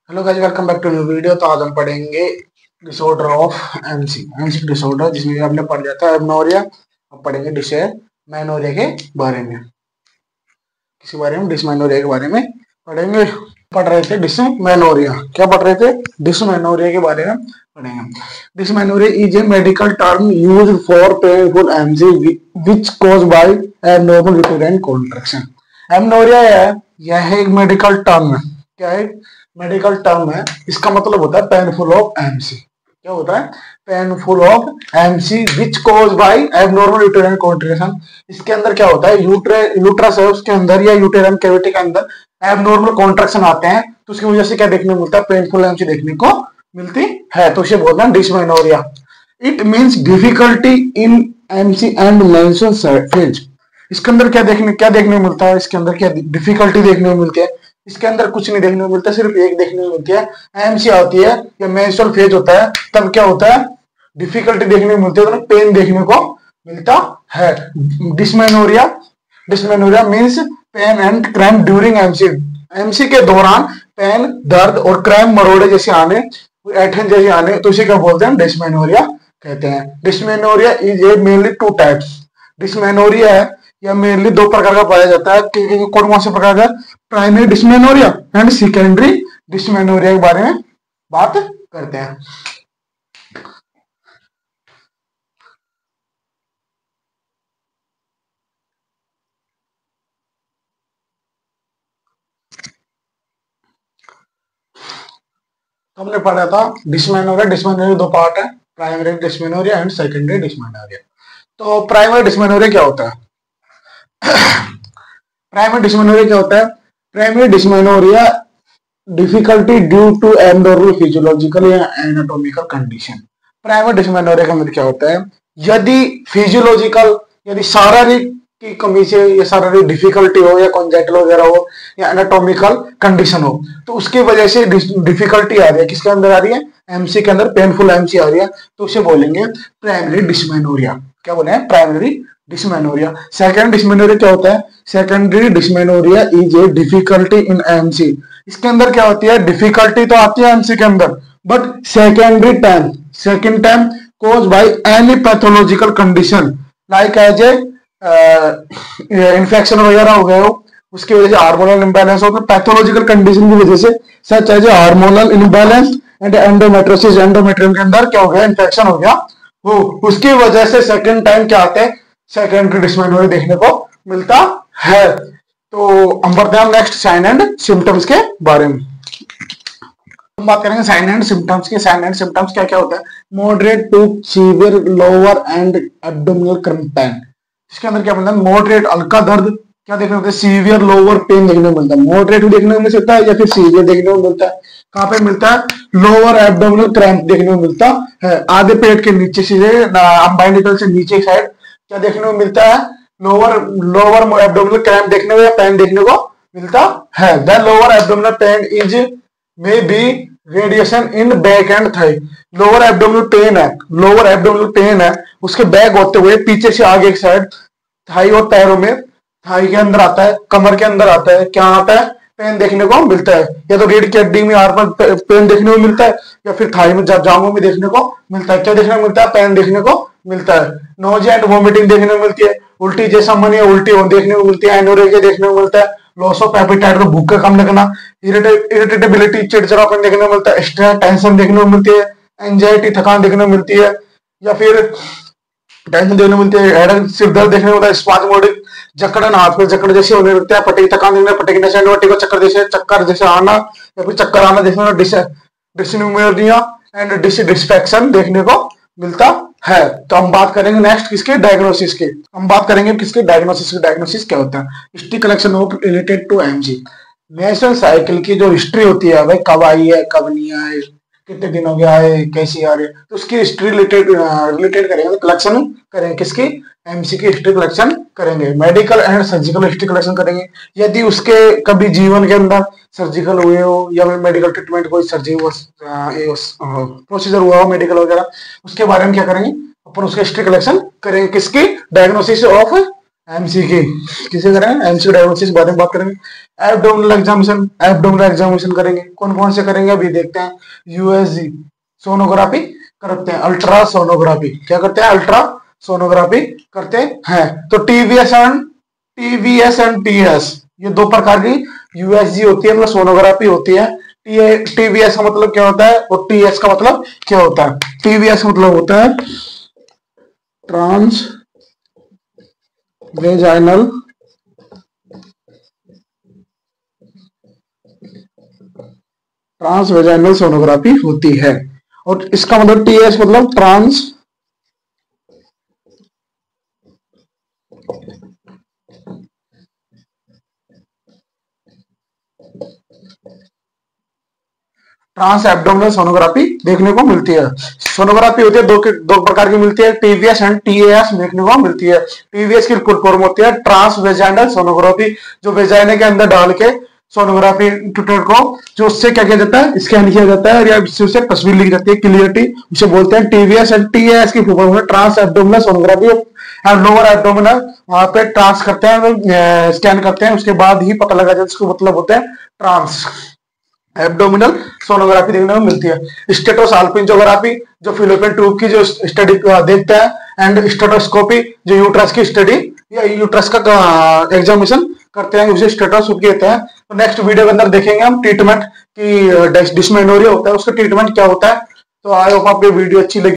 Hello guys, welcome back to new video. तो आज हम पढ़ेंगे डिसऑर्डर ऑफ एमसी डिसऑर्डर, जिसमें हमने पढ़ लिया था एबनोरिया। अब पढ़ेंगे डिसमेनोरिया के बारे में। किसी बारे में? डिसमेनोरिया के बारे में पढ़ेंगे। पढ़ रहे थे डिसमेनोरिया। क्या पढ़ रहे थे? डिसमेनोरिया के बारे में पढ़ेंगे। Dysmenorrhea is a medical term used for painful MC which caused by abnormal uterine contraction. एबनोरिया है, यह एक मेडिकल टर्म है। क्या है? मेडिकल टर्म है। इसका मतलब होता है पेनफुल ऑफ एमसी। क्या होता है? Painful of MC which cause by abnormal uterine contraction. इसके अंदर क्या होता है? यूट्रस है, उसके अंदर या यूटेराइन कैविटी के अंदर एबनॉर्मल कॉन्ट्रैक्शन आते हैं, तो उसकी वजह से क्या देखने को मिलता है? पेनफुल एमसी देखने को मिलती है। तो इसे बोलते हैं dysmenorrhea. It means difficulty in MC and menstrual phase. इसके अंदर क्या देखने को मिलता है? इसके अंदर क्या डिफिकल्टी देखने को मिलती है? इसके अंदर कुछ नहीं देखने को मिलता, सिर्फ एक देखने को मिलती है। एमसी आती है या मेंस्ट्रुअल फेज होता है, तब क्या होता है? डिफिकल्टी देखने को मिलती है, पेन देखने को मिलता है। Dysmenorrhea means pain and cramp during MC. MC के दौरान पेन, दर्द और क्रैम्प, मरोड़े जैसे आने, ऐठन जैसे आने, तो इसे क्या बोलते हैं? डिसमेनोरिया कहते हैं। Dysmenorrhea is a mainly two types. Dysmenorrhea है या मेनली दो प्रकार का पाया जाता है। कौन से प्रकार का? Primary dysmenorrhea and secondary dysmenorrhea के बारे में बात करते हैं। हमने पढ़ा था डिसमेनोरिया दो पार्ट है, primary dysmenorrhea and secondary dysmenorrhea. तो प्राइमरी डिसमेनोरिया क्या होता है? प्राइमरी डिसमेनोरिया क्या होता है? Primary dysmenorrhea difficulty due to abnormal physiological या एनाटॉमिकल कंडीशन। प्राइमरी डिसमेनोरिया के अंदर क्या होता है? यदि फिजियोलॉजिकल, यदि शारीरिक की कमी से या शारीरिक डिफिकल्टी हो या कॉन्जेक्टल वगैरह हो या एनाटॉमिकल कंडीशन हो, तो उसकी वजह से डिफिकल्टी आ रही है। किसके अंदर आ रही है? एमसी के अंदर पेनफुल एमसी आ रही है, तो उसे बोलेंगे प्राइमरी डिसमेनोरिया। क्या बोले हैं? Primary dysmenorrhoea. सेकेंड डिसमेनोरिया क्या होता है? Secondary dysmenorrhea is a difficulty in MC. इसके अंदर क्या होती है? डिफिकल्टी तो आती है एमसी के अंदर, but second time cause by any pathological condition like as a infection वगैरह हो गया हो, उसकी वजह से हार्मोनल इंबैलेंस हो, तो पैथोलॉजिकल कंडीशन की वजह से, such as a hormonal imbalance and endometriosis, endometrium के अंदर क्या हो गया? इन्फेक्शन हो गया वो, उसकी वजह से सेकेंड टाइम क्या आते हैं? सेकेंडरी डिसमेनोरिया देखने को मिलता है। तो हम बढ़ते हैं नेक्स्ट साइन एंड सिम्टम्स के बारे में। हम बात करेंगे साइन एंड सिम्टम्स के। साइन एंड सिम्टम्स क्या क्या होता है? Moderate to severe lower and abdominal pain. इसके अंदर क्या मिलता है? मॉडरेट हल्का दर्द क्या देखने को मिलता है? सीवियर लोअर पेन देखने को मिलता है। मॉडरेट भी देखने को मिल सकता है या फिर सीवियर देखने को मिलता है। कहाँ पे मिलता है? लोअर एब्डोमिनल क्रैम्प देखने को मिलता है। आधे पेट के नीचे से, अम्बाइनिकल से नीचे साइड क्या देखने को मिलता है? लोअर एब्डोमिनल क्रैम्प देखने को या पेन देखने को मिलता है। The lower abdominal pain is may be radiation in back and thigh. Lower abdominal pain है, उसके बैक होते हुए पीछे से आगे एक साइड थाई और पैरों में, थाई के अंदर आता है, कमर के अंदर आता है, क्या आता है? पेन देखने को मिलता है। या तो रीढ़ की हड्डी में पेन देखने को मिलता है, या फिर थाई में, जांघों में देखने को मिलता है। क्या देखने को मिलता है? पेन देखने को मिलता है। नोजिया एंड वोमिटिंग देखने को मिलती है। उल्टी जैसा मन या उल्टी देखने को मिलती है। एनोरेक्सिया देखने को मिलता है। लॉस ऑफ एपेटाइट, तो भूख का कम लगना। इरिटेबिलिटी, चिड़चिड़ापन देखने को मिलता है। स्ट्रेस, टेंशन देखने को मिलती है। एंजाइटी, थकान देखने को मिलती है, या फिर टेंशन देखने को मिलती है। हेडेक, सिर दर्द देखने को मिलता है। स्पाज्मोडिक, जकड़न, हाथ में जकड़ जैसे होने लगता है। पटकी, थकान देखने, पटकने से, को चक्कर जैसे आना या फिर चक्कर आना देखने, डिसन्यूमोनिया एंड डिसफेक्शन देखने को मिलता है। तो हम बात करेंगे नेक्स्ट किसके? डायग्नोसिस के। हम बात करेंगे किसके? डायग्नोसिस के। डायग्नोसिस क्या होता है? History collection of related to MG. Menstrual cycle की जो हिस्ट्री होती है, भाई कब आई है, कब नहीं आई, कितने दिन हो गया है, कैसी आ रही है, तो उसकी हिस्ट्री रिलेटेड करेंगे, कलेक्शन करेंगे। किसकी? एमसी की हिस्ट्री कलेक्शन करेंगे। Medical and surgical history collection करेंगे। यदि उसके कभी जीवन के अंदर सर्जिकल हुए हो या मेडिकल ट्रीटमेंट, कोई प्रोसीजर हुआ हो मेडिकल वगैरह, उसके बारे में क्या करेंगे? अपन उसका हिस्ट्री कलेक्शन करेंगे। किसकी? डायग्नोसिस ऑफ एमसीक्यू किसे करेंगे, एमसीक्यू डायग्नोसिस के बारे में बात करेंगे। एब्डोमिनल एग्जामिनेशन करेंगे। कौन कौन से करेंगे अभी देखते हैं। यूएसजी सोनोग्राफी करते हैं, अल्ट्रा सोनोग्राफी क्या करते हैं, अल्ट्रा सोनोग्राफी करते हैं। तो टीवीएस एंड टीएस ये दो प्रकार की यूएसजी होती है, मतलब सोनोग्राफी होती है। टीवीएस का मतलब क्या होता है और टीएस का मतलब क्या होता है। टीवीएस का मतलब होता है ट्रांस वेजाइनल सोनोग्राफी होती है। और इसका मतलब टीएस मतलब ट्रांस एब्डोमिनल सोनोग्राफी देखने को मिलती है। सोनोग्राफी होती है दो प्रकार की मिलती है, टीवीएस एंड टीएएस देखने को मिलती है। टीवीएस की फुल फॉर्म होती है ट्रांस वेजाइनल सोनोग्राफी, जो वेजाइना के अंदर डाल के सोनोग्राफी ट्यूटर को जो उससे क्या किया जाता है, स्कैन किया जाता है, या उससे तस्वीर ली जाती है, क्लियरिटी उसे बोलते हैं। टीवीएस एंड टीएएस की फुल फॉर्म है trans abdominal sonography. Lower abdominal वहां पे ट्रांस करते हैं, स्कैन करते हैं, उसके बाद ही पता लगा जाता है, इसको मतलब होता है ट्रांस एब्डोमिनल सोनोग्राफी देखने को मिलती है। स्टेटोसाल्पिंजोग्राफी जो फिलोपियन ट्यूब की जो स्टडी देखता है, एंड स्टेटोस्कोपी जो यूट्रस की स्टडी या यूट्रस का एग्जामिनेशन करते हैं, उसे स्टेटोस्कोपी कहते हैं। तो नेक्स्ट वीडियो के अंदर देखेंगे हम ट्रीटमेंट की डिस्मेनोरिया होता है उसका ट्रीटमेंट क्या होता है। तो आई होप आपको वीडियो अच्छी लगी।